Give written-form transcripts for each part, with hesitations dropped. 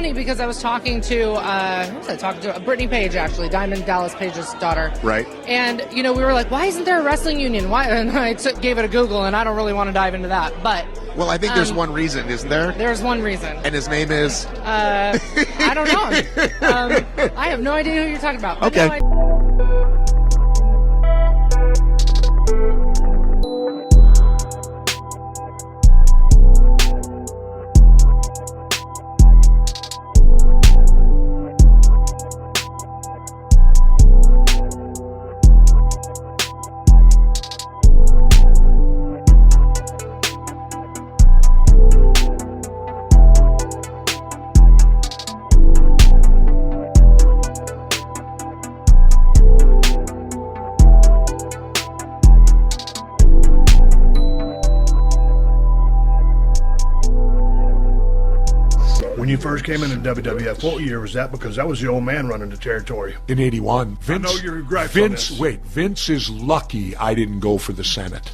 funny because I was talking to, who was I talking to? Brittany Page, actually, Diamond Dallas Page's daughter. Right. And, we were like, why isn't there a wrestling union? Why? And I gave it a Google, and I don't really want to dive into that. But well, I think there's one reason, isn't there? There's one reason. And his name is? I don't know. I have no idea who you're talking about. Okay. When you first came into WWF, what year was that? Because that was the old man running the territory. In 81. Vince, I know you're gripes on this. Vince is lucky I didn't go for the Senate.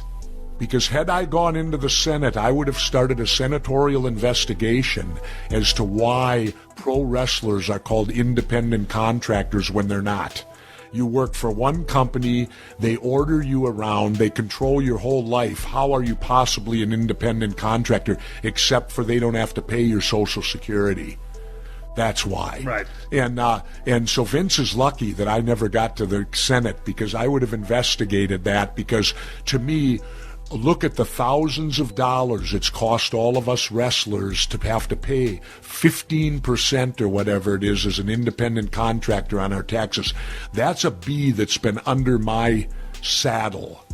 Because had I gone into the Senate, I would have started a senatorial investigation as to why pro wrestlers are called independent contractors when they're not. You work for one company, they order you around, they control your whole life. How are you possibly an independent contractor except for they don't have to pay your Social Security? That's why. Right. And so Vince is lucky that I never got to the Senate because I would have investigated that because to me, look at the thousands of dollars it's cost all of us wrestlers to have to pay 15% or whatever it is as an independent contractor on our taxes. That's a bee that's been under my saddle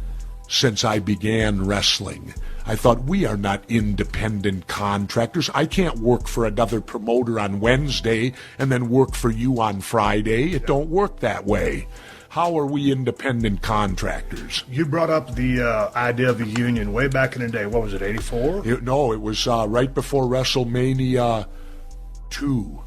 since I began wrestling. I thought, we are not independent contractors. I can't work for another promoter on Wednesday and then work for you on Friday. It don't work that way. How are we independent contractors? You brought up the idea of a union way back in the day. What was it, 84? No, it was right before WrestleMania 2.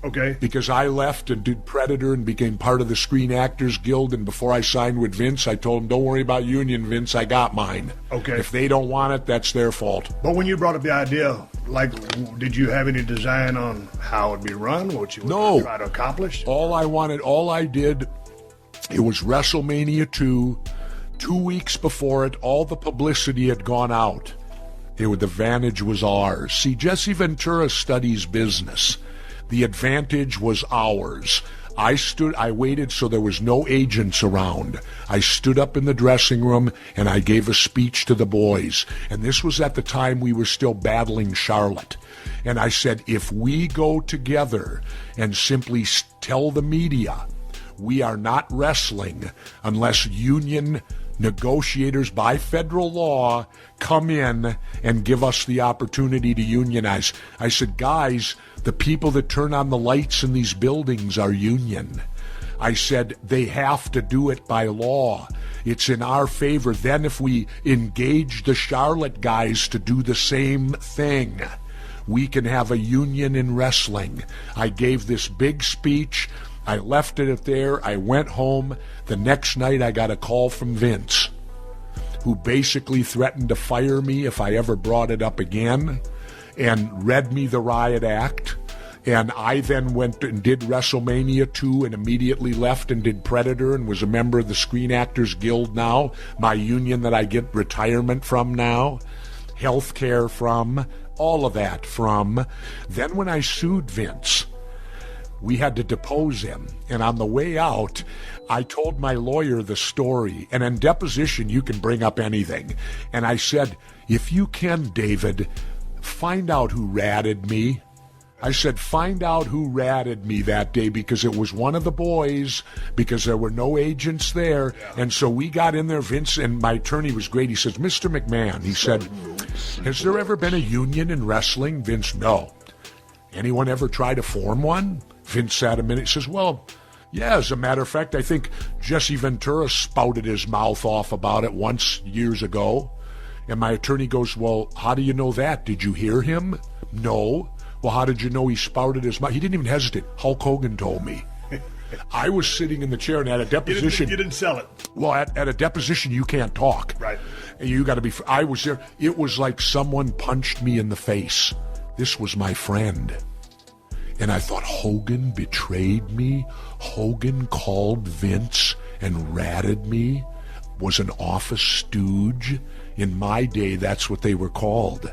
Okay. Because I left and did Predator and became part of the Screen Actors Guild, and before I signed with Vince, I told him, don't worry about union, Vince, I got mine. Okay. If they don't want it, that's their fault. But when you brought up the idea, did you have any design on how it would be run, what you would try to accomplish? All I did, it was WrestleMania 2. 2 weeks before it, all the publicity had gone out. The advantage was ours. See, Jesse Ventura studies business. The advantage was ours. I waited so there was no agents around. I stood up in the dressing room and I gave a speech to the boys. And this was at the time we were still battling Charlotte. And I said, if we go together and simply tell the media we are not wrestling unless union negotiators by federal law come in and give us the opportunity to unionize. I said, guys, the people that turn on the lights in these buildings are union. I said, they have to do it by law. It's in our favor. Then if we engage the Charlotte guys to do the same thing, we can have a union in wrestling. I gave this big speech. I left it there. I went home. The next night I got a call from Vince, who basically threatened to fire me if I ever brought it up again, and read me the riot act. And I then went and did WrestleMania 2 and immediately left and did Predator and was a member of the Screen Actors Guild now, my union that I get retirement from now, health care from, all of that from. Then when I sued Vince, we had to depose him. And on the way out, I told my lawyer the story. And in deposition, you can bring up anything. And I said, if you can, David, find out who ratted me. I said, find out who ratted me that day, because it was one of the boys, because there were no agents there. Yeah. And so we got in there, Vince, and my attorney was great. He says, Mr. McMahon, he said, has there ever been a union in wrestling? Vince, no. Anyone ever try to form one? Vince sat a minute, says, well, yeah, as a matter of fact, I think Jesse Ventura spouted his mouth off about it once years ago. And my attorney goes, well, how do you know that? Did you hear him? No. Well, how did you know he spouted his mouth? He didn't even hesitate. Hulk Hogan told me. I was sitting in the chair and at a deposition. You didn't sell it. Well, at a deposition, you can't talk. Right. And you got to be, I was there. It was like someone punched me in the face. This was my friend. And I thought, Hogan betrayed me. Hogan called Vince and ratted me, was an office stooge. In my day, that's what they were called.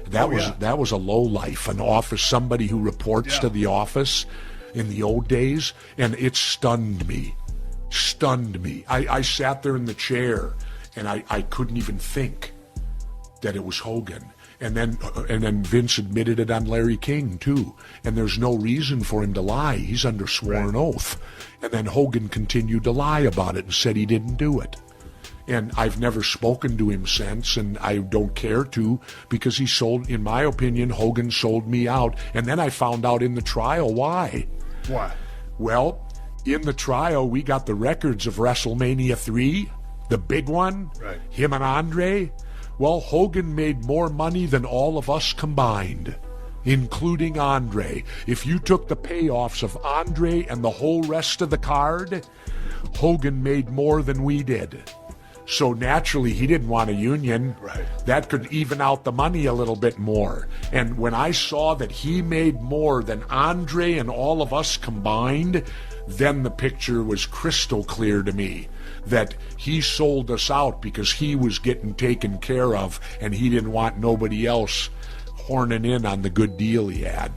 That was a lowlife, an office, somebody who reports to the office in the old days, and it stunned me. I sat there in the chair, and I couldn't even think that it was Hogan. And then Vince admitted it on Larry King, too. And there's no reason for him to lie. He's under sworn oath. And then Hogan continued to lie about it and said he didn't do it. And I've never spoken to him since, and I don't care to, because he sold, in my opinion, Hogan sold me out. And then I found out in the trial why. Why? Well, in the trial, we got the records of WrestleMania 3, the big one, him and Andre. Well, Hogan made more money than all of us combined, including Andre. If you took the payoffs of Andre and the whole rest of the card, Hogan made more than we did. So naturally, he didn't want a union. That could even out the money a little bit more. And when I saw that he made more than Andre and all of us combined, then the picture was crystal clear to me that he sold us out because he was getting taken care of and he didn't want nobody else horning in on the good deal he had.